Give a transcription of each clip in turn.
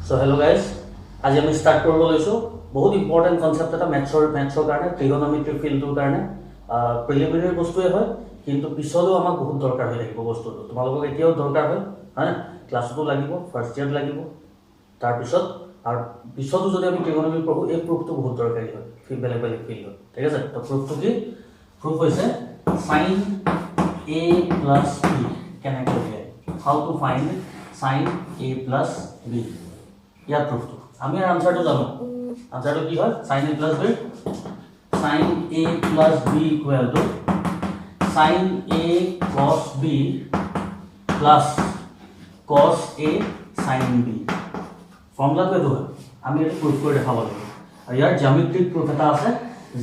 So hello guys, আজি আমি start কৰিব লৈছো বহুত ইম্পৰ্টেন্ট কনসেপ্ট এটা মেথছৰ কাৰণে ট্ৰিগোনোমেট্ৰি ফিল্ডৰ কাৰণে প্ৰিলিমিনাৰী বস্তুৱে হয় কিন্তু পিছলৈও আমাক বহুত দৰকাৰ হৈ থাকিব বস্তুটো তোমালোকক এতিয়াও দৰকাৰ হয় হয়নে ক্লাছতো লাগিব ফাৰ্স্ট ইয়াৰ লাগিব তাৰ পিছত আৰু পিছতো যদি আমি ট্ৰিগোনোমেট্ৰি পঢ়ো এই প্ৰুফটো বহুত দৰকাৰী হয় বেলেগ বেলেগ ফিল্ডত ঠিক আছে তো প্ৰুফটো কি প্ৰুফ হৈছে sin a plus b কেনেকৈ উলিয়াই how to find sin a plus b ইয়াৰ প্ৰুফটো আমি আনসাৰটো জানো আনসাৰটো কি হয় sin a plus b sin a plus b equal to sin a cos b plus cos a sin b ফৰ্মুলাটো এইটো হয় আমি এটা প্ৰুফ কৰি দেখাব লাগিব আৰু ইয়াৰ জ্যামিতিক প্ৰুফ এটা আছে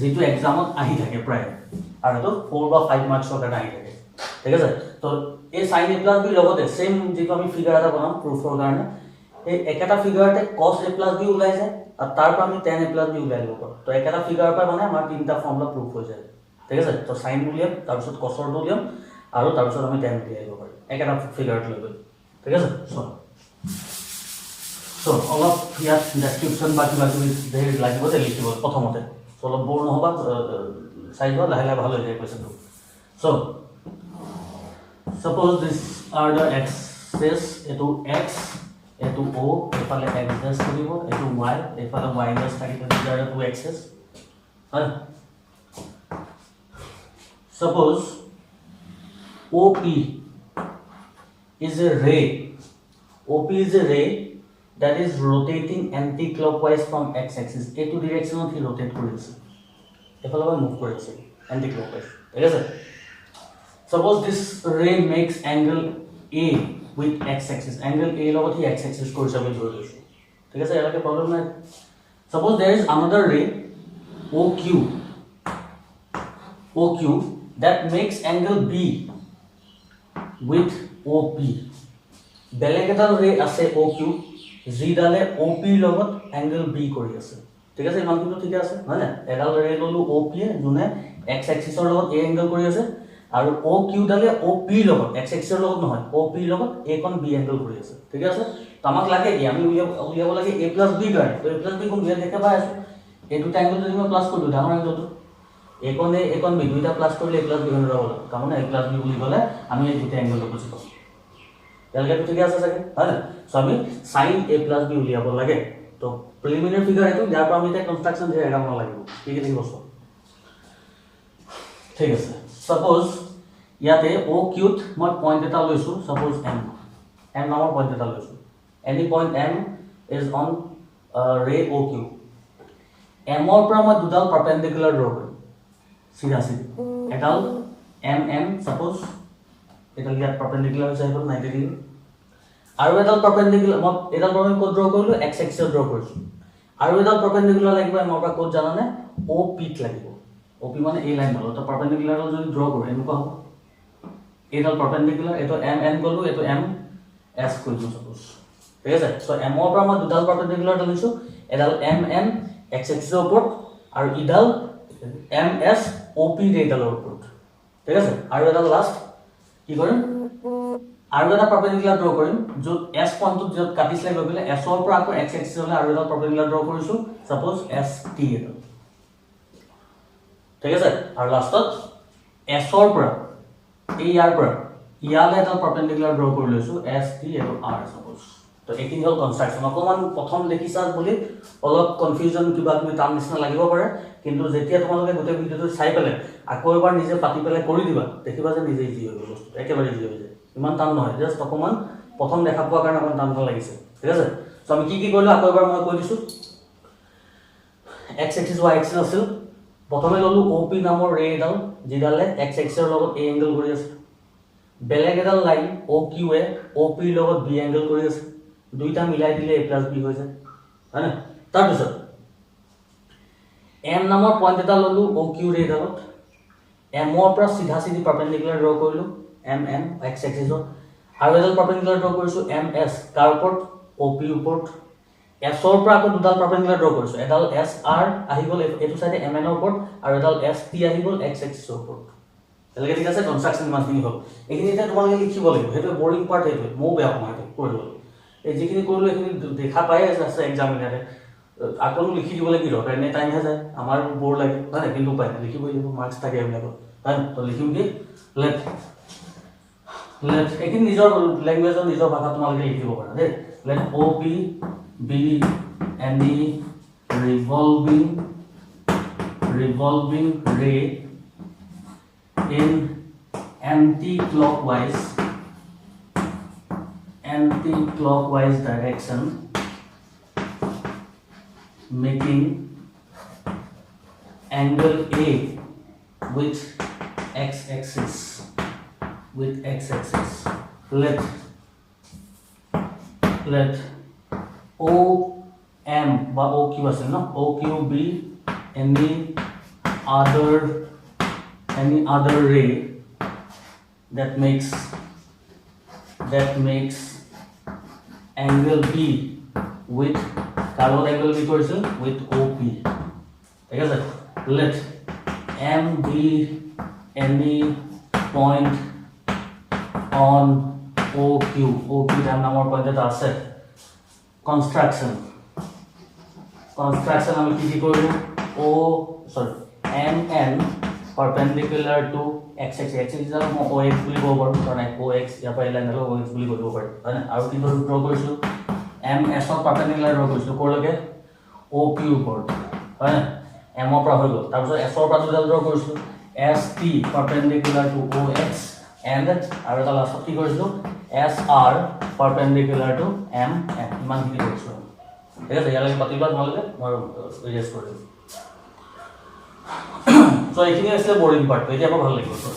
যেটো এক্সামত আহি থাকে প্ৰায় আৰু এটা 4 বা 5 মাৰ্কছৰ কাৰণে আহি থাকে ঠিক আছে তো এই sin a plus b লগতে সেম যেটো আমি ফিগাৰ এটা বনাম প্ৰুফৰ কাৰণে এই একটা ফিগাৰতে cos a plus b ওলাই যায় আৰু তাৰ পৰা আমি tan a plus b ওলাই লব পাৰো তো একটা ফিগাৰৰ পৰা মানে আমাৰ তিনটা ফৰ্মুলা প্ৰুফ হৈ যায় ঠিক আছে তো sin উলিয়াম তাৰ পিছত cos ৰ উলিয়াম আৰু তাৰ পিছত আমি tan উলিয়াই লব পাৰো একটা ফিগাৰত লৈ গৈ ঠিক আছে সো অলপ ইয়াত ডেসক্ৰিপচন বা কিবা কিবি দেৰ লাগিব তে লিখিব প্ৰথমতে সো অলপ বৰ নহবা চাইজ লাহে লাহে ভাল হৈ যায় কোৱেশ্চনটো so suppose these are the axes etu x etu o efale x dash koribo etu y efale y dash থাকিব these are the two axes suppose op is a ray that is rotating anti-clockwise from x axis etu direction ot rotate koriছে efale move koriছে anti-clockwise ঠিক আছে suppose this ray makes angle a with x axis angle a লগত hi x axis কৰিছে আমি ধৰি লৈছো ঠিক আছে ইয়ালৈকে প্ৰবলেম নাই suppose there is another ray oq that makes angle b with op বেলেগ এটা ray আছে oq জিডালে op লগত angle b কৰি আছে ঠিক আছে ইমান কিন্তু ঠিক আছে হয় না এডাল ray ললো op জুনে x axis ৰ লগত a angle কৰি আছে আৰু OQ ডালে OP লগত x axis লগত নহয় OP লগত a কোণ b angle কৰি আছে ঠিক আছে তো আমাক লাগে কি আমি উলিয়াব লাগে a plus b কাৰণে তো a plus b কোণ বিয়া দেখা পাই আছে এই দুটা অ্যাঙ্গেল যদি মই প্লাস কৰি দিও ডাঙৰ অ্যাঙ্গেলটো a কোণ b দুইটা প্লাস কৰিলে a plus b হৈ যাব কাম না a plus b বুলি গলে আমি এই দুটা অ্যাঙ্গেল বুজি পাম এলগেটো ঠিক আছে চাগে হয় সো আমি sin a plus b উলিয়াব লাগে তো প্ৰিলিমিনাৰী ফিগাৰ এটো ইয়াৰ পৰা আমি এটা কনস্ট্ৰাকচন দিয়ে এগাম লাগিব ঠিক আছে বস্তু ঠিক আছে suppose ইয়াতে OQ ত মই পয়েন্ট এটা লৈছো suppose m নামৰ পয়েন্ট এটা লৈছো any point m is on ray OQ m ৰ পৰা মই দুডাল পাৰপেন্ডিকুলাৰ ড্ৰ কৰিম সিধা সিধি এডাল mm suppose এটা ইয়াত পাৰপেন্ডিকুলাৰ হৈছে 90 ডিগ্ৰী আৰু এডাল পাৰপেন্ডিকুলাৰ মই এডাল মই কোড ড্ৰ কৰিলো x axis ড্ৰ কৰিছো আৰু এডাল পাৰপেন্ডিকুলাৰ লাগিব m ৰ পৰা কোড জানানে OP ত লাগিব OP মানে এই লাইন হলো তো পারপেন্ডিকুলার যদি ড্র কৰো এনেকুৱা হ'ব এডাল পারপেন্ডিকুলার এটো m গলো এটো m s কইছো সাপোজ ঠিক আছে সো m ৰ পৰা মই দুডাল পাৰপেন্ডিকুলাৰ লৈছো এডাল mm x axis ৰ ওপৰত আৰু ইডাল ms op ৰেডালৰ ওপৰত ঠিক আছে আৰু এডাল লাস্ট কি কৰিম আৰু এটা পাৰপেন্ডিকুলাৰ ড্ৰ কৰিম যত s পইণ্টটো যত কাটিছিলে গৈ গলে s ৰ পৰা আকৌ x axis লৈ আৰু এডাল পাৰপেন্ডিকুলাৰ ড্ৰ কৰিছো সাপোজ st এডাল ঠিক আছে আৰু লাষ্টত s ৰ পৰা এই ইয়াৰ পৰা ইয়ালে এটা পাৰপেন্ডিকুলাৰ ড্ৰ কৰি লৈছো st এটো r সাপোজ তো এইখিনি হল কনস্ট্ৰাকচন অকমান প্ৰথম দেখিছা বুলি অলপ কনফিউজন কিবা তুমি টান নিচিনা লাগিব পাৰে কিন্তু যেতিয়া তোমালোকে গোটেই ভিডিওটো চাই পেলে আকৌ এবাৰ নিজে পাতি পেলে কৰি দিবা দেখিবা যে নিজে ইজি হৈ গল একেবাৰে ইজি হৈ যায় ইমান টান নহয় জাস্ট অকমান প্ৰথম দেখা পোৱা কাৰণে অকমান টান লাগিছে ঠিক আছে সো আমি কি কৰিলো আকৌ এবাৰ মই কৈ দিছো x axis y axis আছিল প্ৰথমে ললো OP নামৰ ৰে এডাল জিডালে x axis ৰ লগত a angle কৰি আছে বেলেগ এডাল লাইন OQ এ OP লগত b angle কৰি আছে দুইটা মিলাই দিলে a plus b হৈ যায় হয় না তাৰ পিছত m নামৰ পয়েন্ট এটা ললো OQ ৰে এডালত m ৰ পৰা সিধা সিধি পাৰপেন্ডিকুলাৰ ড্ৰ কৰিলো mm x axis ৰ আৰু এডাল পাৰপেন্ডিকুলাৰ ড্ৰ কৰিছো ms কাৰ ওপৰত OP ওপৰত s ৰ পৰা আকৌ দুডাল পাৰপেন্ডিকুলাৰ ড্ৰ কৰিছো এডাল sr আহি গল এটো সাইডে mn ৰ ওপৰত আৰু এডাল st আহি গল x axis ৰ ওপৰত এলগে ঠিক আছে কনস্ট্ৰাকচন মানখিনি হল এইখিনিতে তোমালোকে লিখিব লাগিব হেটো বোৰিং পাৰ্ট হেটো মো বেয়া পাওঁ হেটো কৰি ললো এই যিখিনি কৰিলোঁ এইখিনি দেখা পাই আছে এক্সামিনাৰে আকৌ লিখি দিবলৈ কি দৰকাৰ এনে টাইমহে যায় আমাৰ বৰ লাগে হয় নাই কিন্তু উপায় নাই লিখিবই লাগিব মাৰ্কছ থাকে এইবিলাকত হয় তো লিখিম কি লেট এইখিনি নিজৰ লেংগুৱেজৰ নিজৰ ভাষা তোমালোকে লিখিব পাৰা দেই let O' P be any revolving ray in anti-clockwise direction making angle A with x-axis let OM বা OQ আছে ন OQ be any other ray that makes angle B with কারোর angle B কৰিছিল with OP ঠিক আছে let M be any point on OQ নামৰ point এটা আছে construction আমি কি কৰিলো MN perpendicular to x-axis হিচাপে মই OX বুলি ক'ব পাৰোঁ কাৰণ OX ইয়াৰ পৰা এই লাইনলৈ OX বুলি কৰিব পাৰি হয় নাই আৰু কি ড্ৰ কৰিছিলোঁ MS ৰ পাৰ্পেণ্ডিকুলাৰ ড্ৰ কৰিছিলোঁ ক'লৈকে OP ওপৰত হয় নাই M ৰ পৰা হৈ গ'ল তাৰপিছত S ৰ পৰা দুডাল ড্ৰ কৰিছিলোঁ ST perpendicular to OX and আৰু এটা লাষ্টত কি কৰিছিলোঁ SR perpendicular to MN ইমানখিনি কৰিছিলোঁ ঠিক আছে ইয়ালৈকে পাতিবা তোমালোকে মই ৰিয়েজ কৰিম So এইখিনি আছে বৰিং পাৰ্ট এতিয়া আকৌ ভাল লাগিব তো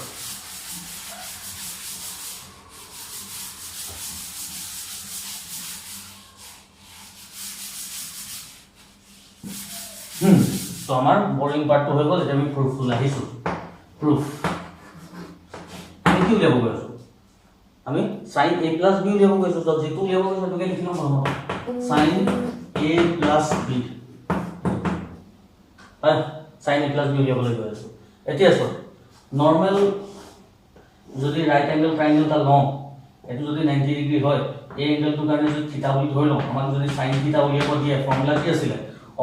তো আমাৰ বৰিং পাৰ্টটো হৈ গ'ল এতিয়া আমি প্ৰুফটো আহিছোঁ প্ৰুফ আমি কি উলিয়াব গৈ আছোঁ আমি sin a plus b উলিয়াব গৈছোঁ তো যেটো উলিয়াব গৈছোঁ সেইটোকে লিখি ল'ম প্ৰথমতে sin a plus b হয় sin a plus b উলিয়াবলৈ গৈ আছোঁ এতিয়া চোৱা নৰ্মেল যদি ৰাইট এংগল ট্ৰাইংগল এটা লওঁ এটো যদি 90 ডিগ্ৰী হয় এই এংগলটোৰ কাৰণে যদি থিটা বুলি ধৰি লওঁ আমাক যদি sin থিটা উলিয়াব দিয়ে ফৰ্মুলা কি আছিল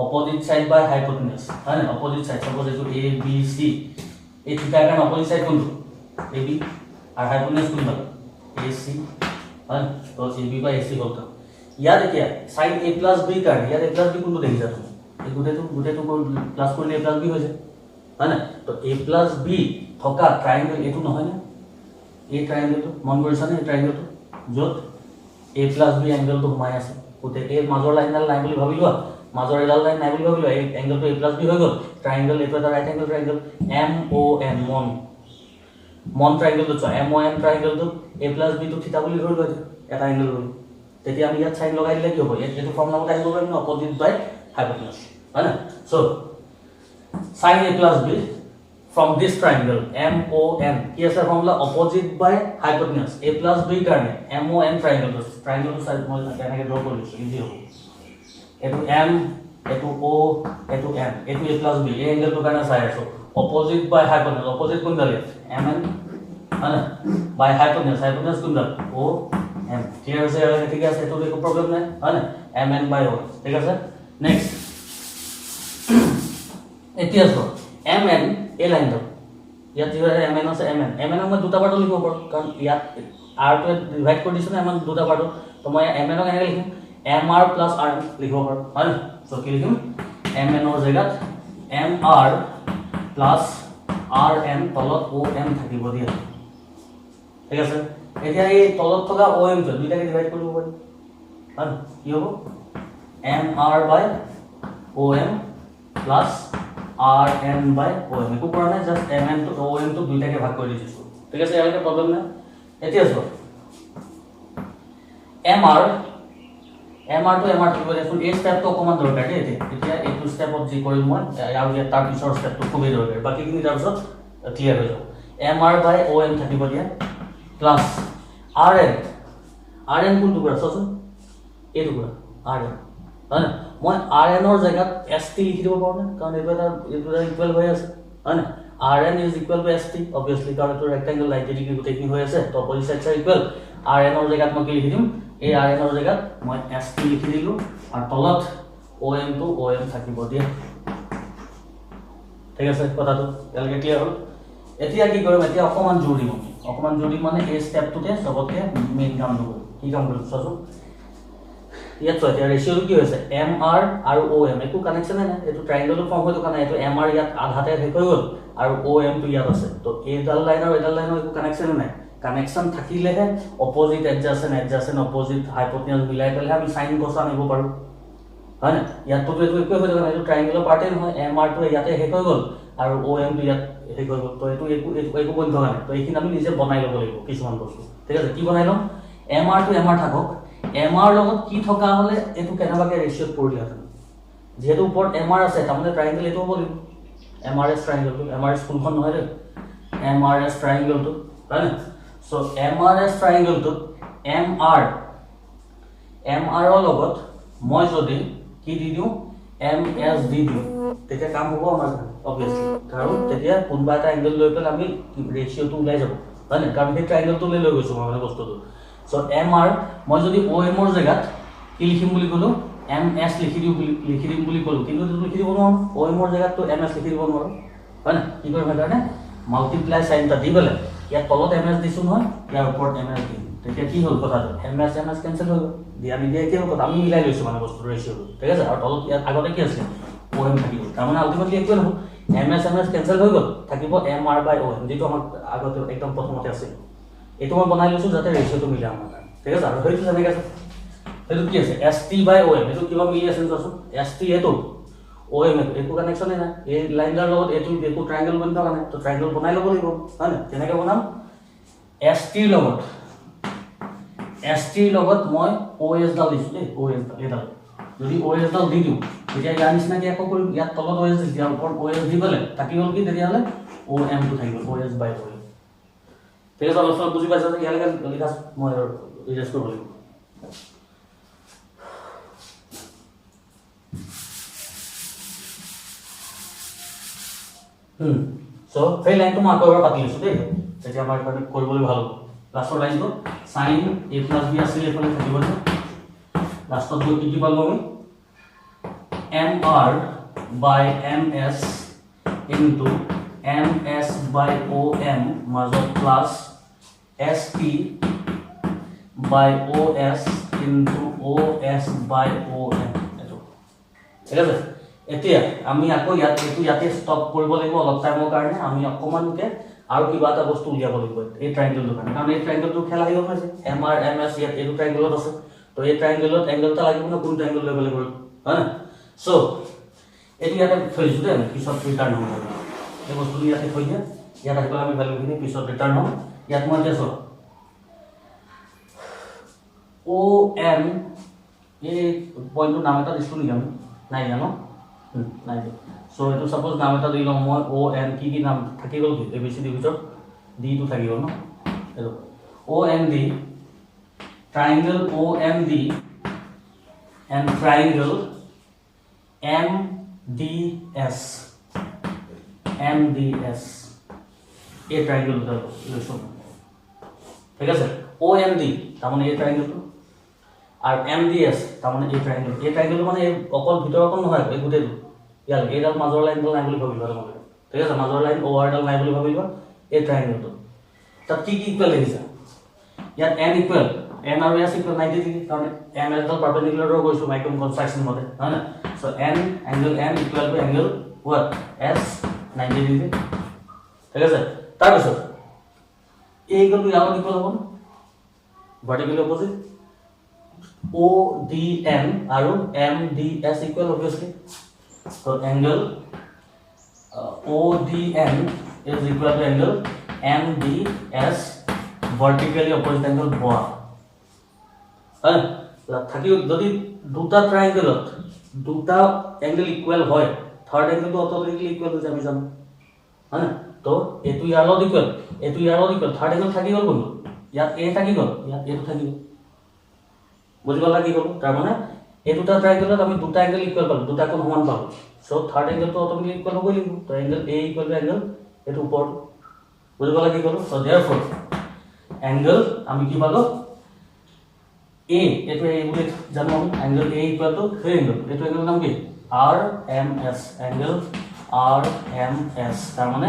অপজিট সাইড বাই হাইপোটেনাস হয় না অপজিট সাইড সাপোজ এটো a b c এই থিটাৰ কাৰণে অপজিট সাইড কোনটো ab আর হাইপোটেনাস কোনটো ac হয় তো ab বাই ac হ'ল তো ইয়াত এতিয়া sin a plus b কাৰণে ইয়াত a plus b কোনটো দেখিছা তুমি এই গুটেটো প্লাস কৰিলে a plus b হৈ যায় হয় না তো a plus b থকা ট্ৰায়াঙ্গল এটো নহয় না এই ট্ৰায়াঙ্গলটো মন কৰিছানে এই ট্ৰায়াঙ্গলটো যত a plus b এংগলটো ঘুমাই আছে গুটে এই মাজৰ লাইনডাল নাই বুলি ভাবি লোৱা মাজৰ এডাল লাইন নাই বুলি ভাবি লোৱা এই এংগলটো a plus b হৈ গ'ল ট্ৰায়াঙ্গল এটো এটা ৰাইট এংগল ট্ৰায়াঙ্গল MON মন ট্ৰায়াঙ্গলটো চোৱা MON ট্ৰায়াঙ্গলটো a plus b টো থিটা বুলি ধৰি লোৱা এটা এংগল হ'ল তেতিয়া আমি ইয়াত সাইন লগাই দিলে কি হ'ব এটো ফৰ্মুলা মতে আহিব পাৰিম অপজিট বাই হাইপোটেনাস হয় না so sin a plus b from this triangle MON কি আছে formula opposite by hypotenuse a plus b কাৰণে MON ট্ৰায়াঙ্গল সাইড মই এনেকৈ ড্ৰ কৰিছো ইজি হ'ব এটো M এটো O এটো N এটো a plus b এই এংগলটো কাৰণে চাই আছো অপজিট বাই হাইপোটেনাস অপজিট কোন দালে MN হয় না বাই হাইপোটেনাস কোন দাল O M ক্লিয়াৰ আছে ঠিক আছে এটো একো প্ৰবলেম নাই হয় না MN বাই O ঠিক আছে নেক্সট এতিয়া চোৱা MN এই লাইনটো ইয়াত যিটো MN আছে MN মই দুটা পাৰ্ট লিখিব পাৰোঁ কাৰণ ইয়াত R টো ডিভাইড কৰি দিছো না MN দুটা পাৰ্ট তো মই MN ক এনেকৈ লিখিম MR plus R লিখিব পাৰোঁ হয় সো কি লিখিম MN ৰ জায়গাত MR plus RN তলত OM থাকিব দিয়া ঠিক আছে এতিয়া এই তলত থকা OM টো দুইটাকে ডিভাইড কৰিব পাৰি হয় কি হ'ব MR by OM plus RN by OM একো কৰা নাই just MN to OM to দুইটাকে ভাগ কৰি দিছো ঠিক আছে ইয়ালৈকে প্ৰবলেম নাই এতিয়া চোৱা MR to MR to দেখুন এই স্টেপটো অকমান দৰকাৰ দেই এতিয়া এইটো স্টেপত যি কৰিম মই আৰু ইয়াত তাৰ পিছৰ স্টেপটো খুবেই দৰকাৰ বাকিখিনি তাৰ পিছত ক্লিয়াৰ হৈ যাব MR by OM থাকিব দিয়া প্লাস RN কোনটো কৰা চোৱাচোন এইটো কৰা RN হয় না মই RN ৰ জায়গাত ST লিখি দিব পাৰোঁ না কাৰণ এইটো ইকুৱেল হৈ আছে হয় না RN is equal to ST obviously কাৰণ এইটো ৰেক্টেংগল 90 ডিগ্ৰী গোটেইখিনি হৈ আছে তো অপজিট সাইডছ are equal RN ৰ জায়গাত মই কি লিখি দিম এই আৰ এনৰ জেগাত মই এছ টি লিখি দিলোঁ আৰু তলত অ' এমটো অ' এম থাকিব দিয়া ঠিক আছে কথাটো এতিয়ালৈকে ক্লিয়াৰ হ'ল এতিয়া কি কৰিম এতিয়া অকণমান জোৰ দিম অকণমান জোৰ দিম মানে এই ষ্টেপটোতে চবতকৈ মেইন কামটো কৰিম কি কাম কৰিম চোৱাচোন ইয়াত চোৱা এতিয়া ৰেচিঅ'টো কি হৈছে এম আৰ আৰু অ' এম একো কানেকশ্যনে নাই এইটো ট্ৰাইংগলটো ফৰ্ম হৈ থকা নাই এইটো এম আৰ ইয়াত আধাতে শেষ হৈ গ'ল আৰু অ' এমটো ইয়াত আছে তো এইডাল লাইন আৰু এইডাল লাইনৰ একো কানেকশ্যনে নাই কানেকশ্যন থাকিলেহে অপজিট এডজাষ্টেণ্ট অপজিট হাইপটেনিয়াছ মিলাই পেলাই আমি চাইন কছ আনিব পাৰোঁ হয় নাই ইয়াততো এইটো একোৱে হৈ থকা নাই এইটো ট্ৰাইংগলৰ পাৰ্টেই নহয় এম আৰটো ইয়াতে শেষ হৈ গ'ল আৰু অ' এমটো ইয়াত শেষ হৈ গ'ল তো এইটো একো বন্ধ থকা নাই তো এইখিনি আমি নিজে বনাই ল'ব লাগিব কিছুমান বস্তু ঠিক আছে কি বনাই ল'ম এম আৰটো এম আৰ থাকক এম আৰ লগত কি থকা হ'লে এইটো কেনেবাকৈ ৰেচিঅ'ত পৰিলেহেঁতেন যিহেতু ওপৰত এম আৰ আছে তাৰমানে ট্ৰাইংগল এইটো হ'ব লাগিব এম আৰ এছ ট্ৰাইংগলটো এম আৰ এছ স্কুলখন নহয় দেই এম আৰ এছ ট্ৰাইংগলটো হয় নাই চ' এম আৰ এছ ট্ৰাইংগলটোত এম আৰৰ লগত মই যদি কি দি দিওঁ এম এছ দি দিওঁ তেতিয়া কাম হ'ব আমাৰ অবভিয়াছলি কাৰণ তেতিয়া কোনোবা এটা এংগল লৈ পেলাই আমি ৰেচিঅ'টো ওলাই যাব হয় নাই কাৰণ সেই ট্ৰাইংগলটো লৈ গৈছোঁ মই মানে বস্তুটো চ' এম আৰ মই যদি অ' এমৰ জেগাত কি লিখিম বুলি ক'লোঁ এম এছ লিখি দিম বুলি ক'লোঁ কিন্তু এইটো লিখি দিব নোৱাৰোঁ অ' এমৰ জেগাততো এম এছ লিখি দিব নোৱাৰোঁ হয় নাই কি কৰিম সেইকাৰণে মাল্টিপ্লাই চাইন এটা দি পেলাই ইয়াত তলত এম এছ দিছোঁ নহয় ইয়াৰ ওপৰত এম এছ দিম তেতিয়া কি হ'ল কথাটো এম এছ কেঞ্চেল হৈ গ'ল দিয়া নিদিয়া একেই হ'ল কথা আমি মিলাই লৈছোঁ মানে বস্তুটো ৰেচিঅ'টো ঠিক আছে আৰু তলত ইয়াত আগতে কি আছিলে অ' এম থাকিব তাৰমানে আল্টিমেটলি একোৱে নহ'ব এম এছ কেঞ্চেল হৈ গ'ল থাকিব এম আৰ বাই অ' এম যিটো আমাক আগতে একদম প্ৰথমতে আছিল এইটো মই বনাই লৈছোঁ যাতে ৰেচিঅ'টো মিলে আমাৰ কাৰণে ঠিক আছে আৰু সেইটো যেনেকৈ আছে সেইটো কি আছে S T by O' M এইটো কিবা মিলি আছে চোৱাচোন এছ টি এইটো অ' এম এইটো একো কানেকশ্যনে নাই এই লাইনডাৰ লগত এইটো একো ট্ৰাইংগল বনি থকা নাই তো ট্ৰাইংগল বনাই ল'ব লাগিব হয় নাই কেনেকৈ বনাম এছ টিৰ লগত মই অ' এছডাল দিছোঁ দেই অ' এছডাল এইডাল যদি অ' এছডাল দি দিওঁ তেতিয়া ইয়াৰ নিচিনাকৈ আকৌ কৰিম ইয়াত তলত অ' এছ দিছোঁ ইয়াৰ ওপৰত অ' এছ দি পেলাই থাকি গ'ল কি তেতিয়াহ'লে অ' এমটো থাকিব অ' এছ বাই অ' এম ঠিক আছে অলপ চলপ বুজি পাইছা যে ইয়ালৈকে লিখা মই ৰিজাৰ্ভ কৰিব লাগিব চ' সেই লাইনটো মই আকৌ এবাৰ পাতি লৈছোঁ দেই তেতিয়া আমাৰ এইফালে কৰিবলৈ ভাল হ'ব লাষ্টৰ লাইনটো চাইন এ প্লাছ বি আছিল এইফালে থাকিব যে লাষ্টত গৈ কি পালোঁ আমি M R by M S into M S by O' M মাজত plus S T by O' S into O' S by O' M এইটো ঠিক আছে এতিয়া আমি আকৌ ইয়াতে ষ্টপ কৰিব লাগিব অলপ টাইমৰ কাৰণে আমি অকণমানকৈ আৰু কিবা এটা বস্তু উলিয়াব লাগিব এই ট্ৰাইংগলটোৰ কাৰণে কাৰণ এই ট্ৰাইংগলটো খেলা আহিব হৈছে এম আৰ এম এছ ইয়াত এইটো ট্ৰাইংগলত আছে তো এই ট্ৰাইংগলত এংগল এটা লাগিব ন কোন ট্ৰাইংগল লৈ পেলাই কৰিম হয় নাই চ' এইটো ইয়াতে থৈ দিছোঁ দেই পিছত ৰিটাৰ্ণ হ'ব এই বস্তুটো ইয়াতে থৈ দিয়ে ইয়াত আহি পেলাই আমি ভেলুখিনি পিছত ৰিটাৰ্ণ হ'ম ইয়াত মই এতিয়া চোৱা অ' এম এই পইণ্টটোৰ নাম এটা দিছোঁ নেকি আমি নাই দিয়া ন নাই দিয়া চ' এইটো ছাপ'জ নাম এটা দি লওঁ মই অ' এম কি নাম থাকি গ'ল কি এ বি চি ডিৰ ভিতৰত ডিটো থাকি গ'ল ন এইটো O' M D triangle O' M D and triangle M D S এই ট্ৰাইংগল দুটা লৈছোঁ ঠিক আছে অ' এম ডি তাৰমানে এই ট্ৰাইংগলটো আৰু এম ডি এছ তাৰমানে এই ট্ৰাইংগলটো মানে এই অকল ভিতৰৰ অকল নহয় এই গোটেইটো ইয়াৰ এইডাল মাজৰ লাইনডাল নাই বুলি ভাবিলোঁ তোমালোকে ঠিক আছে মাজৰ লাইন অ' আৰডাল নাই বুলি ভাবিলোঁ এই ট্ৰাইংগলটো তাত কি ইকুৱেল দেখিছা ইয়াত এন ইকুৱেল এন আৰু এছ ইকুৱেল 90 ডিগ্ৰী কাৰণ এম এছডাল পাৰ্পেণ্ডিকুলাৰ গৈছোঁ মাইক্ৰন কনষ্ট্ৰাকশ্যন মতে হয় নাই so' N angle M equal to angle what S 90 degree ঠিক আছে তাৰপিছত এই ইকুৱেল টু ইয়াৰ লগত ইকুৱেল হ'ব vertically opposite O' D M আৰু M D S equal obviously so angle ODM is equal to angle MDS vertically opposite angle BOA থাকি যদি দুটা ট্ৰাইংগলত দুটা এংগল ইকুৱেল হয় থাৰ্ড এংগলটো অট'মেটিকলি ইকুৱেল হৈ যাবি জানো হয় না তো এইটো ইয়াৰ লগত ইকুৱেল থাৰ্ড এংগল থাকি গ'ল কোনটো ইয়াত এ থাকি গ'ল ইয়াত এইটো থাকি গ'ল বুজি পালা কি ক'লো তাৰমানে এই দুটা ট্ৰাইংগলত আমি দুটা এংগল ইকুৱেল পালোঁ দুটা কোণ সমান পালোঁ চ' থাৰ্ড এংগলটো অট'মেটিকলি ইকুৱেল হ'বই লাগিব তো angle a equal to angle এইটো ওপৰত বুজি পালা কি ক'লো চ' দেয়াৰফৰ এংগল আমি কি পালোঁ এ এইটো এই বুলি জানো আমি এংগল এ ইকুয়াল টু সেই এংগল এইটো এংগল নাম কি R M S angle R M S তাৰ মানে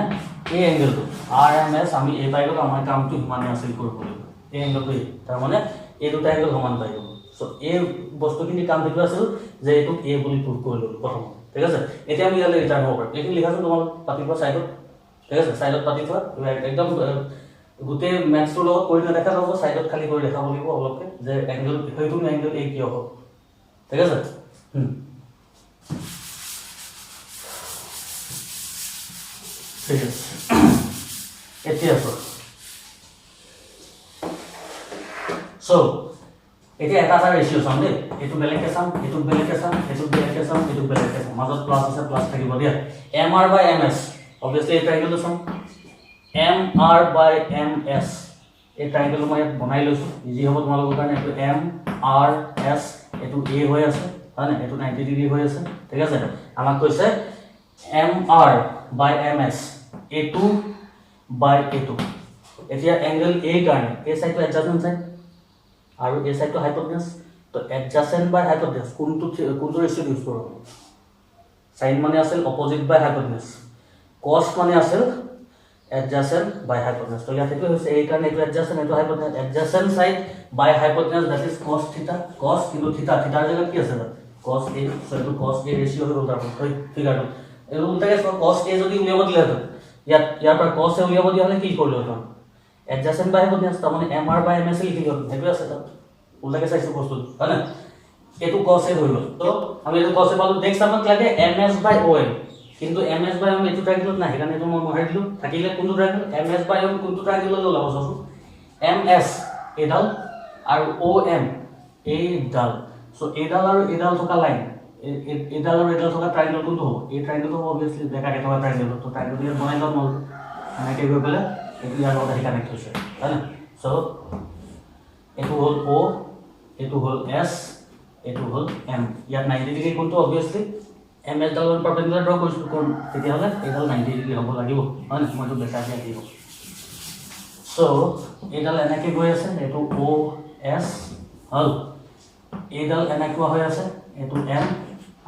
এই এংগলটো আৰ এম এছ আমি এই পাই গ'ল আমাৰ কামটো সিমানে আছিল কৰিব লাগিব এই এংগলটো তাৰ মানে এই দুটা এংগল সমান পাই গ'ল সো এই বস্তুখিনি কাম দেখুৱা আছিল যে এইটো এ বুলি প্ৰুভ কৰি ল'লো প্ৰথম ঠিক আছে এতিয়া আমি ইয়ালৈ ৰিটাৰ্ণ হ'ব পাৰিম এইটো লিখাছো তোমালোক পাতিব সাইডত ঠিক আছে সাইডত পাতি থোৱা একদম গোটে ম্যাথছৰ লগত কৰি নেদেখা হ'ব সাইডত খালি কৰি দেখাব লাগিব অলপকে যে এংগল সেইটো এংগল এই কিয় হ'ব ঠিক আছে ঠিক আছে এতিয়া আছে সো এতিয়া এটা ৰেশিও চাম দেই এটো বেলেগকে চাম এটো বেলেগকে চাম এটো বেলেগকে চাম এটো বেলেগকে চাম মাজত প্লাস আছে প্লাস থাকিব দিয়া mr by ms obviously এই ট্রায়াঙ্গেল চাম mr by ms এই ট্রায়াঙ্গেল মই বনাই লৈছো ইজি হ'ব তোমালোকৰ কাৰণে এটো mrs এটো a হৈ আছে মানে এটো 90 ডিগ্ৰী হৈ আছে ঠিক আছে আমাক কৈছে mr by ms a2 by a2 এতিয়া এংগল a কাৰণে এই সাইডটো এডজাস্টমেন্ট সাইড আৰু এই সাইডটো হাইপোটেনাস তো এডজাসেন্ট বাই হাইপোটেনাস কোনটো ৰেশিও ইউজ কৰব সাইন মানে আছিল অপোজিট বাই হাইপোটেনাস cos মানে আছিল এডজাসেন্ট বাই হাইপোটেনাস তো ইয়াতে হৈছে এই কাৰণে এটো এডজাসেন্ট এটো hypotenuse adjacent side by hypotenuse that is cos theta cos কিন্তু থিটাৰ জায়গাত কি আছে cos a সো এটো cos a ৰেশিও হৈ গ'ল তাৰ ফিগাৰটো এই উল্টাকে cos a যদি উলিয়াব দিলে তো ইয়াৰ পৰা cos a উলিয়াব দিয়া হলে কি কৰিলো তো এডজাসেন্ট বাই হাইপোটেনাস তাৰ মানে mr বাই ms লিখি দিও হেতু আছে তাত উল্টাকে চাইছো বস্তু হয় না এটো cos a হৈ গ'ল তো আমি এটো cos a পালো নেক্সট আমাক লাগে ms বাই om কিন্তু ms বাই om এটো ট্রায়াঙ্গেলত নাই কাৰণ এটো মই মহাই দিলো থাকিলে কোনটো ট্ৰায়াঙ্গেল ms বাই om কোনটো ট্ৰায়াঙ্গেলত ওলাব চাচোন ms এডাল আৰু om এডাল সো এডাল আৰু এডাল থকা লাইন এডাল আৰু এডাল থকা ট্রায়াঙ্গেল কোনটো হ'ব এই ট্রায়াঙ্গেলটো obviously দেখাকে থকা ট্রায়াঙ্গেল তো ট্রায়াঙ্গেল ইয়াত বনাই লম এনেকৈ গৈ পেলে এটো ইয়াৰ লগত কানেক্ট হৈছে হয় না সো এটো হল o এটো হল s এটো হল m ইয়াত 90 ডিগ্ৰী কোনটো obviously ms ডালৰ পাৰপেন্ডিকুলাৰ ড্ৰ কৰিছো কোন তেতিয়া হলে এডাল 90 ডিগ্ৰী হ'ব লাগিব হয় না মইটো দেখা দিয়া দিব সো এডাল এনেকৈ গৈ আছে এটো o s হল এডাল এনেকৈ হৈ আছে এটো m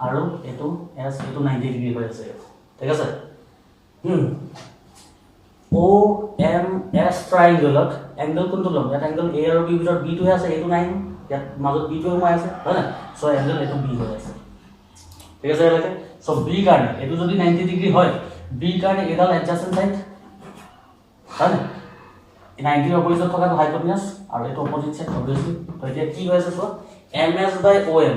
আৰু এটো s এটো 90 ডিগ্ৰী হৈ আছে ঠিক আছে o m s ট্ৰায়াঙ্গেলত এংগল কোনটো লম এটা এংগল a আৰু b ভিতৰত b টো আছে এটো নাই ইয়াত মাজত b টো মই আছে হয় না সো এংগল এটো b হৈ আছে ঠিক আছে এলাকে সো b কাৰণে এটো যদি 90 ডিগ্ৰী হয় b কাৰণে এডাল এডজাসেন্ট সাইড হয় না 90 ৰ অপোজিট থকা হাইপোটেনাস আৰু এটো অপোজিট সাইড obviously তো এতিয়া কি হৈ আছে so ms by om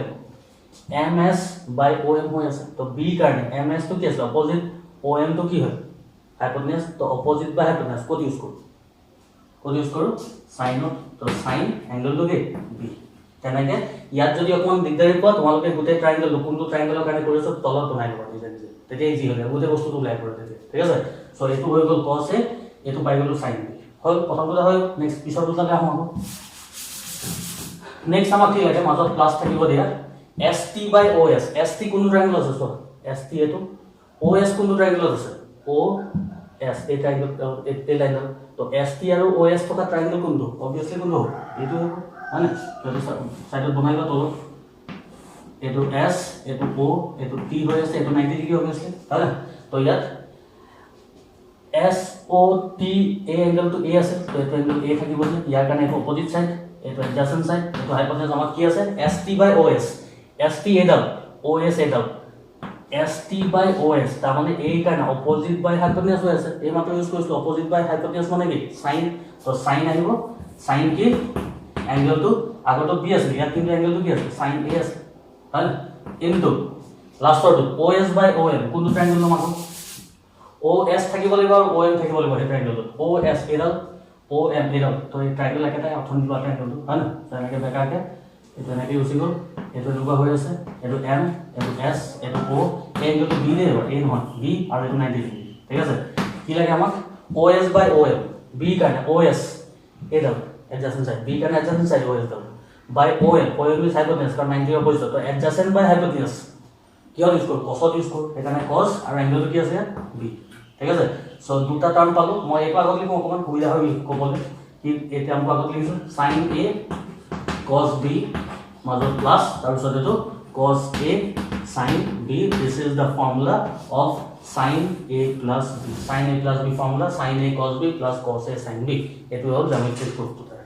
ms by om হৈ আছে তো b কাৰণে ms টো কি আছে অপোজিট om টো কি হয় হাইপোটেনাস তো অপোজিট বাই হাইপোটেনাস কোড ইউজ কৰো সাইন তো সাইন এংগল টো কি b তেনেকে ইয়াত যদি অকমান দিগদাৰি পোৱা তোমালোকে গুটে ট্ৰায়াঙ্গেল কোনটো ট্ৰায়াঙ্গেলৰ কাৰণে কৰিছো তলত বনাই লবা নিজে নিজে তেতিয়া ইজি হৈ যাব গুটে বস্তুটো ওলাই পৰে ঠিক আছে সো এটো হৈ গ'ল cos a এটো পাই গ'লো sin b হল প্ৰথমটো হয় নেক্সট পিছৰটো লাগে আহো নেক্সট আমাক কি লাগে মাজত প্লাস থাকিব দিয়া st by os st কোনটো ট্রায়াঙ্গেল আছে সো st এটো os কোনটো ট্রায়াঙ্গেল আছে o s এই ট্রায়াঙ্গেল এই লাইন তো st আৰু os থকা ট্রায়াঙ্গেল কোনটো obviously কোনটো এটো মানে যদি সাইডত বনাইবা তো এটো s এটো o এটো t হৈ আছে এটো 90 ডিগ্ৰী obviously তাহলে তো ইয়াত s o t a angle তো a আছে তো এটো এংগল a থাকিব যে ইয়াৰ কাৰণে এটো অপোজিট সাইড এটো এডজাসেন্ট সাইড এটো হাইপোটেনাস আমাক কি আছে st by os st এডাল os এডাল st by os তাৰ মানে এই কাৰণে অপোজিট বাই হাইপোটেনাস হৈ আছে এই মাত্ৰ ইউজ কৰিছো অপোজিট বাই হাইপোটেনাস মানে কি sin তো sin আহিব sin কি এংগল টো আগতো b আছে ইয়াত কিন্তু এংগল টো কি আছে sin a আছে হল ইনটু লাষ্টটো os by om কোনটো ট্রায়াঙ্গেল নাম আছে os থাকিব লাগিব আৰু om থাকিব লাগিব এই ট্ৰায়াঙ্গেলটো os এডাল om এডাল তো এই ট্ৰায়াঙ্গেল একেটা অথন লোৱা ট্রায়াঙ্গেলটো হল তেনেকে বেকাকে এটো এনেকে ইউজ গল এটো লগা হৈ আছে এটো m এটো s এটো o এংগলটো b নে a নহয় b আৰু এটো 90 ডিগ্ৰী ঠিক আছে কি লাগে আমাক os by om b কাৰণে os এডাল adjacent side b can adjacent side os dal by om is hypotenuse ka 90 opposite to adjacent by hypotenuse কিয় ইউজ কৰো cos ইউজ কৰো এখানে cos আৰু এংগল কি আছে b ঠিক আছে সো দুটা টার্ম পালো মই এক আগত লিখো অকমান সুবিধা হৈ কবলে কি এটা আমি আগত লিখিছো sin a cos b মাজত প্লাস তাৰপিছত এটো cos a sin b. This is the formula of sin a plus b. Sin a plus b formula sin a cos b plus cos a sin b. এটো হল জ্যামিতিক প্রুফটো তাৰ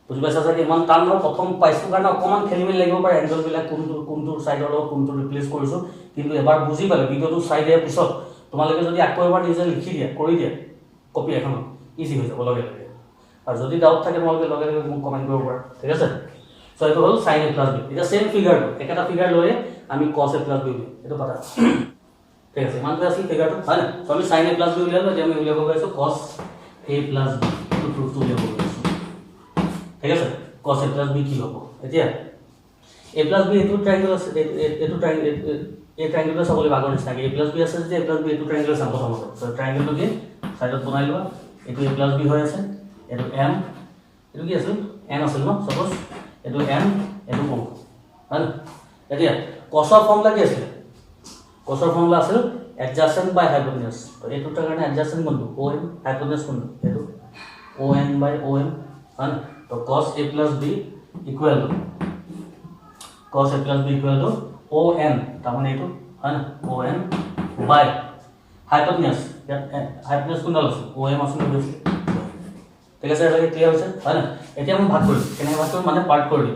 বুজি পাইছা যে ইমান টান ন প্ৰথম পাইছো কাৰণ অকমান খেলিমেলি লাগিব পাৰে এংগল বিলাক কোনটো সাইডৰ লগত কোনটো ৰিপ্লেস কৰিছো কিন্তু এবাৰ বুজি পালে ভিডিওটো চাই দিয়াৰ পিছত তোমালোকে যদি আকৌ এবাৰ নিজে লিখি দিয়া কৰি দিয়া কপি এখন ইজি হৈ যাব লগে লগে আৰু যদি ডাউট থাকে তোমালোকে লগে লগে মোক কমেন্ট কৰিব পাৰা ঠিক আছে সো এটো হল sin a plus b এটা সেম ফিগারটো একটা ফিগার লয়ে আমি cos a plus b উলিয়াম এটো পাতা ঠিক আছে মানতে আসি ফিগারটো হয় না সো আমি sin a plus b উলিয়ালো যে আমি উলিয়াব গৈছো cos a plus b এটো প্রুফ উলিয়াব গৈছো ঠিক আছে cos a plus b কি হ'ব এতিয়া a plus b এটো ট্রায়াঙ্গল আছে এটো ট্রায়াঙ্গল এই ট্রায়াঙ্গলটা সবলে ভাগৰ নিচিনা a plus b আছে যে a plus b এটো ট্রায়াঙ্গল আছে প্ৰথমতে সো ট্রায়াঙ্গলটো কি সাইডত বনাই লবা এটো a plus b হৈ আছে এটো m এটো কি আছে n আছিল ন সপোজ এটো n এটো o হল এতিয়া cosৰ ফৰ্মুলা কি আছিল cosৰ ফৰ্মুলা আছিল adjacent by hypotenuse তো এটোটাৰ কাৰণে adjacent কোনটো on hypotenuse কোনটো এটো on by om হল তো cos a plus b equal to cos a plus b equal to on তাৰ মানে এটো হল on by hypotenuse hypotenuse কোনটো আছে om আছে বেছি ঠিক আছে এটা ক্লিয়াৰ হৈছে হয় না এতিয়া আমি ভাগ কৰিম কেনে ভাগ কৰিম মানে পাৰ্ট কৰি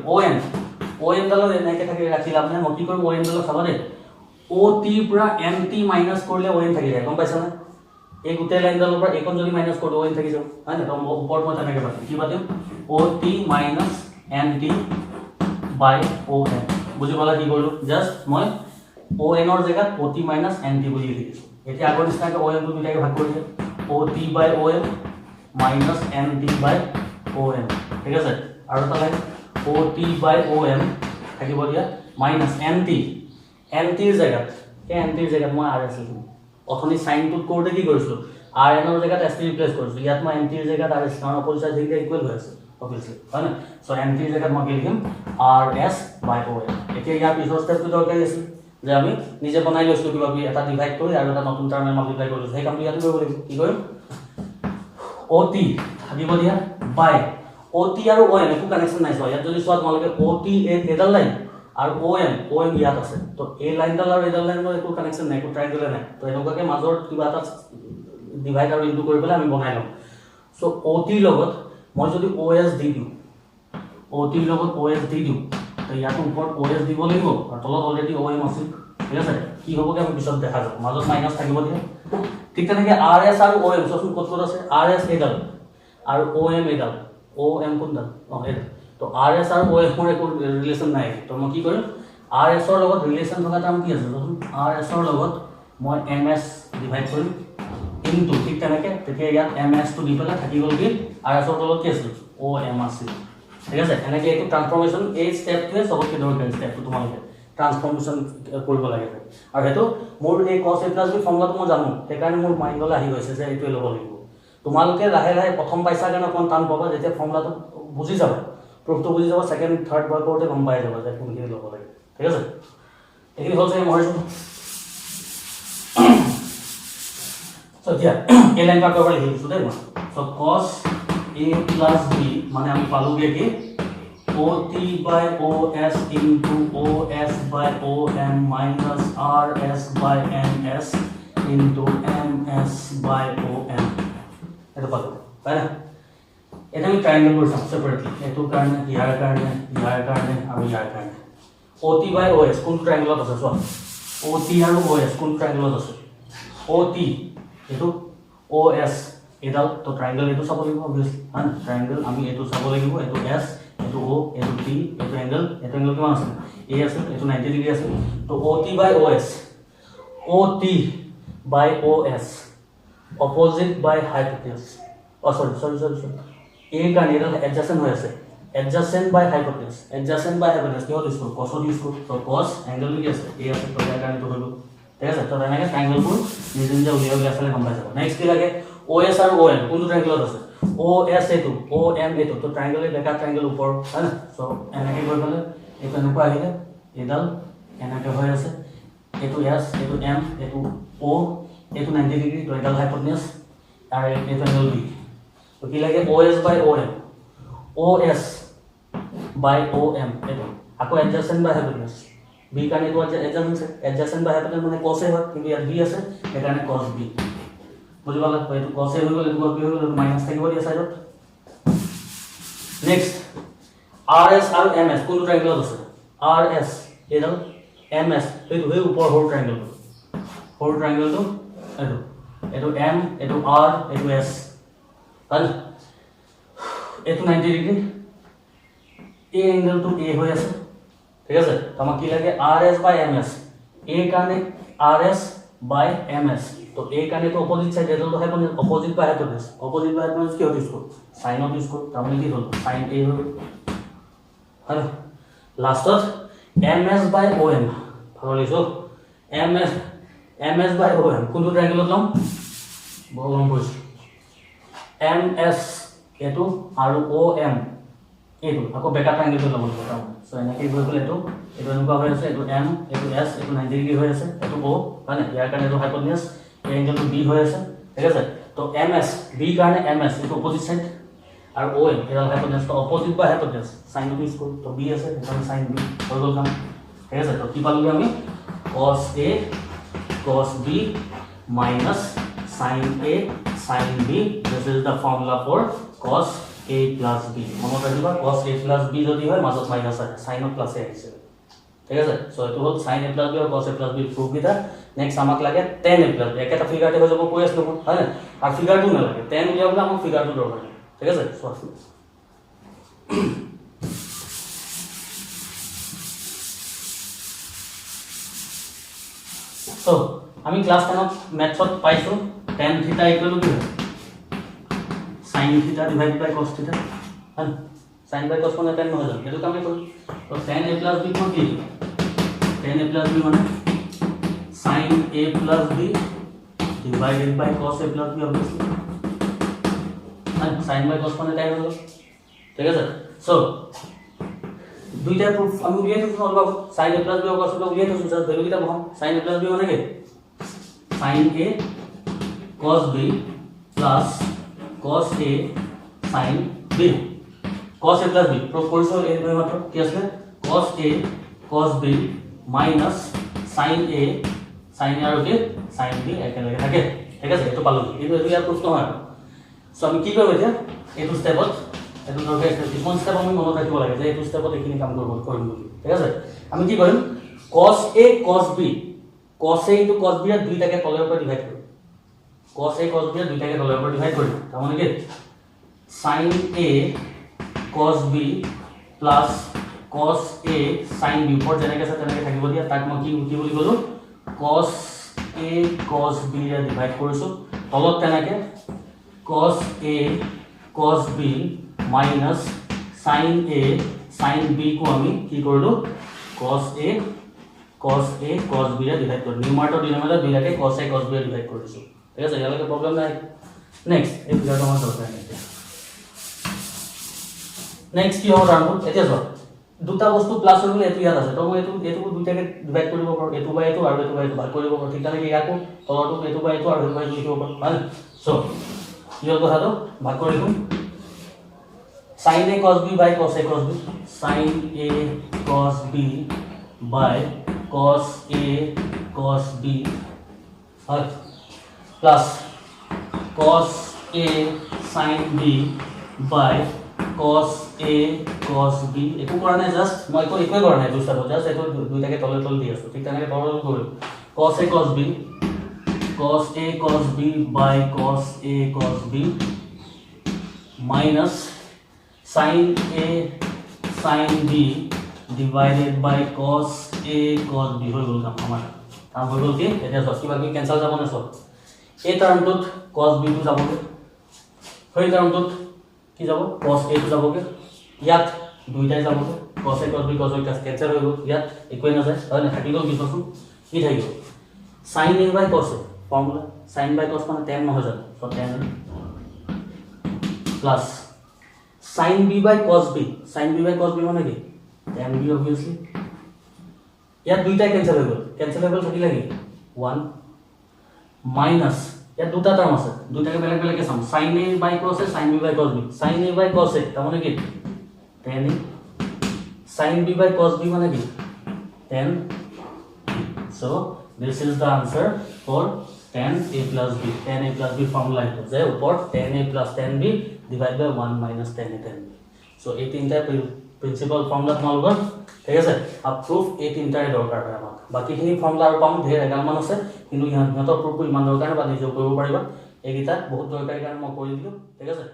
on ডালৰ এনেকে থাকে ৰাখি লাভ নাই মই কি কৰিম on ডালৰ চাবা দে ot পুৰা nt মাইনাস কৰিলে on থাকি যায় গম পাইছা না এই গুটে লাইন ডালৰ পৰা একন যদি মাইনাস কৰি on থাকি যাব হয় না তো ওপৰত মই তেনেকে পাতিম কি পাতিম ot minus nt by on বুজি পালা কি কৰিলো জাস্ট মই on ৰ জায়গাত ot minus nt বুলি লিখিছো এতিয়া আগৰ নিচিনাকৈ on টো দুটাকে ভাগ কৰি দিম ot by on minus nt by om ঠিক আছে আৰু এটা লাইন ot by om থাকিব দিয়া minus nt ৰ জায়গাত nt ৰ জায়গাত মই rs লিখিম অথনি সাইন টুত কৰোতে কি কৰিছো rn ৰ জায়গাত st ৰিপ্লেস কৰিছো ইয়াত মই nt ৰ জায়গাত rs কাৰণ অপজিট সাইড দুইটা ইকুৱেল হৈ আছে অবভিয়াসলি হয় না সো nt ৰ জায়গাত মই কি লিখিম rs by om এতিয়া ইয়াৰ পিছৰ ষ্টেপটো দৰকাৰী আছে যে আমি নিজে বনাই লৈছো কিবা কি এটা ডিভাইড কৰি আৰু এটা নতুন টাৰ্ম মাল্টিপ্লাই কৰিছো সেই কামটো ইয়াত কৰিব লাগিব কি কৰিম ot থাকিব দিয়া বাই ot আৰু om একো কানেকশন নাই সো ইয়াত যদি সোৱা তোমালোকে ot এডাল লাইন আৰু om ইয়াত আছে তো এই লাইনডাল আৰু এডাল লাইনৰ একো কানেকশন নাই একো ট্ৰায়াঙ্গল নাই তো এনেকুৱাকে মাজৰ কিবা এটা ডিভাইড আৰু ইনটু কৰি পেলাই আমি বনাই লম সো ot লগত মই যদি os দি দিও ot লগত os দি দিও তো ইয়াত ওপৰত os দিব লাগিব আৰু তলত অলৰেডি om আছে ঠিক আছে কি হ'বগে আমি পিছত দেখা যাব মাজত মাইনাস থাকিব দিয়া ঠিক তেনেকে rs আৰু om সবসুন কত আছে rs এডাল আৰু om এডাল om কোনটা এডাল তো rs আৰু om ৰ একো ৰিলেশন নাই তো মই কি কৰিম rs ৰ লগত ৰিলেশন থকা টাৰ্ম কি আছে rs ৰ লগত মই ms ডিভাইড কৰিম ইনটু ঠিক তেনেকে তেতিয়া ইয়াত ms টো দি পেলাই থাকি গল কি rs ৰ লগত কি আছে om আছে ঠিক আছে এনেকে এইটো ট্ৰান্সফৰমেশন এই স্টেপটোৱে সবতকৈ দৰকাৰী স্টেপটো তোমালোকে ট্ৰান্সফৰমেশন কৰিব লাগে আৰু হেতু মোৰ এই cos a plus b ফৰ্মুলাটো মই জানো সেইকাৰণে মোৰ মাইন্ডলৈ আহি গৈছে যে এইটোৱে ল'ব লাগিব তোমালোকে লাহে লাহে প্ৰথম পাইছা কাৰণে কোন টান পাবা যেতিয়া ফৰ্মুলাটো বুজি যাবা প্ৰুফটো বুজি যাবা সেকেন্ড থাৰ্ড বাৰ কৰোতে গম পাই যাবা যে কোনখিনি ল'ব লাগে ঠিক আছে এইখিনি হ'ল চাগে মই সো এতিয়া এই লাইন পাৰ কৰিব লিখিছো দেই মই so cos a plus b মানে আমি পালোগে কি ot by os into os by om minus rs by ms into ms by om এটা পালো তাই না এটা আমি ট্রায়াঙ্গল করব সেপারেটলি এটো কারণে ইয়ার কারণে আর ইয়ার কারণে ot by os কোন ট্রায়াঙ্গলত আছে সো ot আৰু os কোন ট্রায়াঙ্গলত আছে ot এটো os এডাল তো ট্রায়াঙ্গল এটো চাব লাগিব অবভিয়াসলি হন ট্রায়াঙ্গল আমি এটো চাব লাগিব এটো s এটো o এটো t এটো অ্যাঙ্গেল কিমান আছে a আছে এটো 90 ডিগ্ৰী আছে তো ot by os opposite by hypotenuse sorry a কারণে এটা adjacent হৈ আছে adjacent by hypotenuse কি হ'ল ইউজ cos ইউজ তো cos অ্যাঙ্গেল কি আছে a আছে তো ইয়াৰ কাৰণে তো হলো ঠিক আছে তো এনেকে ট্ৰায়াঙ্গলবোৰ নিজে নিজে উলিয়াই আসলে গম পাই যাব নেক্সট কি লাগে os আৰু om কোনটো ট্রায়াঙ্গলত আছে os এটো om এটো তো ট্রায়াঙ্গলের লেখা ট্রায়াঙ্গল উপর है ना সো এনেকে গৈ গলে এটা এনেকুৱা আহিলে এডাল এনেকে হৈ আছে এটো s এটো m এটো o এটো 90 ডিগ্ৰী তো এডাল হাইপোটেনিউস আর এটো অ্যাঙ্গেল b তো কি লাগে os by om os by O M এইটো আকৌ এডজাসেন্ট বাই হাইপোটেনাস বি কাৰণে এইটো এডজাসেন্ট বাই হাইপোটেনাস মানে cos এ হয় কিন্তু ইয়াত বি আছে সেইকাৰণে cos b বুজি পালা এইটো cos এ হৈ গ'ল এইটো cos b হৈ গ'ল মাইনাস থাকিব দিয়া সাইডত নেক্সট rs আৰু ms কোনটো ট্ৰায়াঙ্গলত আছে rs এইডাল ms এইটো হৈ ওপৰ হোল ট্ৰায়াঙ্গলটো এইটো m এইটো r এইটো s ভাল এইটো 90 ডিগ্ৰী এই এংগেলটো a হৈ আছে ঠিক আছে তোমাক কি লাগে rs বাই ms a কাৰণে rs বাই ms তো a কাৰণে তো অপোজিট সাইড এটো হয় কোন অপোজিট বাই হাইপোটেনাস কি হতে ইউজ করব sin অফ ইউজ করব তার মানে কি হলো sin a হলো হলো লাস্টত ms বাই om ভালো লিখো ms বাই om কোনটো ট্রায়াঙ্গলত লম বলম বুঝ ms এটো আৰু om এটো আকৌ বেকা ট্ৰায়াঙ্গল লব কথা সো এনেকে গৈ গলে এটো এনেকুৱা হৈ আছে এটো m এটো s এটো 90 ডিগ্ৰী হৈ আছে এটো o মানে ইয়াৰ কাৰণে এটো হাইপোটেনাস এই এংগেলটো b হৈ আছে ঠিক আছে তো ms b কাৰণে ms এটো অপোজিট সাইড আৰু om এটো হাইপোটেনাস তো অপোজিট বা হাইপোটেনাস sin অফ স্কয়ার তো b আছে এখানে sin b হৈ গ'ল কাম ঠিক আছে তো কি পালোগে আমি cos a cos b minus sin a sin b this is the formula for cos a plus b মনত ৰাখিবা cos a plus b যদি হয় মাজত মাইনাস আছে sin of plus a আহিছে ঠিক আছে সো এটো হল sin a plus b আৰু cos a plus b proof দিতা নেক্সট আমাক লাগে tan a plus b একটা ফিগারতে হৈ যাব কৈ আছলো হয় না আর ফিগারটো না লাগে tan উলিয়াবলে আমাক ফিগারটো দৰকাৰ ঠিক আছে সো সো আমি ক্লাস 10 ম্যাথত পাইছো tan থিটা ইকুয়াল টু sin থিটা ডিভাইড বাই cos থিটা হ্যাঁ sin বাই cos মানে tan নহয় জানো এটো কামে করি তো tan a plus b কোন কি tan a plus b মানে sin a plus b divided by cos a plus b obviously and sin by cos মানে tan হলো ঠিক আছে সো দুইটা প্রুফ আমি উলিয়াই দিছো অলপ sin a plus b cos a উলিয়াই দিছো জাস্ট ভ্যালু কিটা বহাম sin a plus b মানে কি sin a cos b plus cos a sin b cos a plus b proof কৰিছো এই দুই মাত্ৰ কি আছে cos a cos b minus sin a আৰু কি sin b একেলগে থাকে ঠিক আছে এটো পালো কিন্তু এটো ইয়াৰ প্ৰশ্ন হয় সো আমি কি কৰিব এতিয়া এটো স্টেপত এটো দৰকাৰ কোন স্টেপ আমি মনত ৰাখিব লাগে যে এটো স্টেপত এখিনি কাম কৰিম বুলি ঠিক আছে আমি কি কৰিম cos a cos b cos a into cos b এর দুইটাকে তলের উপর ডিভাইড করি cos a cos b এর দুইটাকে তলের উপর ডিভাইড করি তার মানে কি sin a cos b plus cos a sin b উপর যেনেকে আছে তেনেকে থাকিব দিয়া তাক মই কি বুলি কলো cos a cos b এর ডিভাইড কৰিছো তলত তেনেকে cos a cos b minus sin a sin b को আমি কি কৰিলো cos a cos b এৰ ডিভাইড কৰি নিউমাৰেটৰ ডিনোমিনেটৰ দুইটাকে cos a cos b এৰ ডিভাইড কৰিছো ঠিক আছে ইয়ালৈকে প্ৰবলেম নাই নেক্সট এই ফিগাৰটো আমাৰ দৰকাৰ নাই নেক্সট কি হ'ব জানো এতিয়া চোৱা দুটা বস্তু প্লাস হৈ গলে এটো ইয়াত আছে তো মই এটো দুইটাকে ডিভাইড কৰিব পাৰো এটো বাই এটো আৰু এটো বাই এটো ভাগ কৰিব পাৰো ঠিক আছে ইয়াকো তলটো এটো বাই এটো আৰু এটো বাই লিখিব পাৰো ভাল সো ইয়ৰ কথাটো ভাগ কৰি দিম sin a cos b by cos a cos b sin a cos b by cos a cos b right plus cos a sin b by cos a cos b একো কৰা নাই জাস্ট মই একো কৰা নাই দুটা জাস্ট এটো দুইটাকে তলে দি আছো ঠিক তেনেকে তলে কৰি cos a cos b by cos a cos b minus sin a sin b divided by cos a cos b হৈ গল আমাৰ কাম হৈ গল কি এটা কিবা কি ক্যান্সেল যাব না সব এই টার্মটোত cos b টো যাবগে হৈ টার্মটোত কি যাব cos a টো যাবগে ইয়াত দুইটাই যাবগে cos a cos b cos a cancel হৈ গল ইয়াত একোই না যায় তাহলে থাকি গল কি পাছো কি থাকি গল sin a by cos a formula sin by cos মানে tan নহয় জানো so tan plus sin b by cos b মানে কি tan b obviously ইয়াত দুইটা ক্যান্সেল হৈ গল থাকি লাগি 1 মাইনাস ইয়াত দুটা টার্ম আছে দুটাকে বেলেগ বেলেগ চাম sin a by cos a sin b by cos b sin a by cos a তাৰ মানে কি tan a sin b by cos b মানে কি tan so this is the answer for tan a plus b formula is যে উপর tan a plus tan b divided by 1 minus tan a tan b so এই তিনটা principal formula তোমালোকৰ ঠিক আছে up proof এই তিনটাই দৰকাৰ হয় আমাক বাকিখিনি ফৰ্মুলা আৰু পাম ঢেৰ এগালমান আছে কিন্তু ইহঁতৰ প্ৰুফ ইমান দৰকাৰ নাই বা নিজে কৰিব পাৰিবা এইকেইটা বহুত দৰকাৰী কাৰণে মই কৰি দিলোঁ ঠিক আছে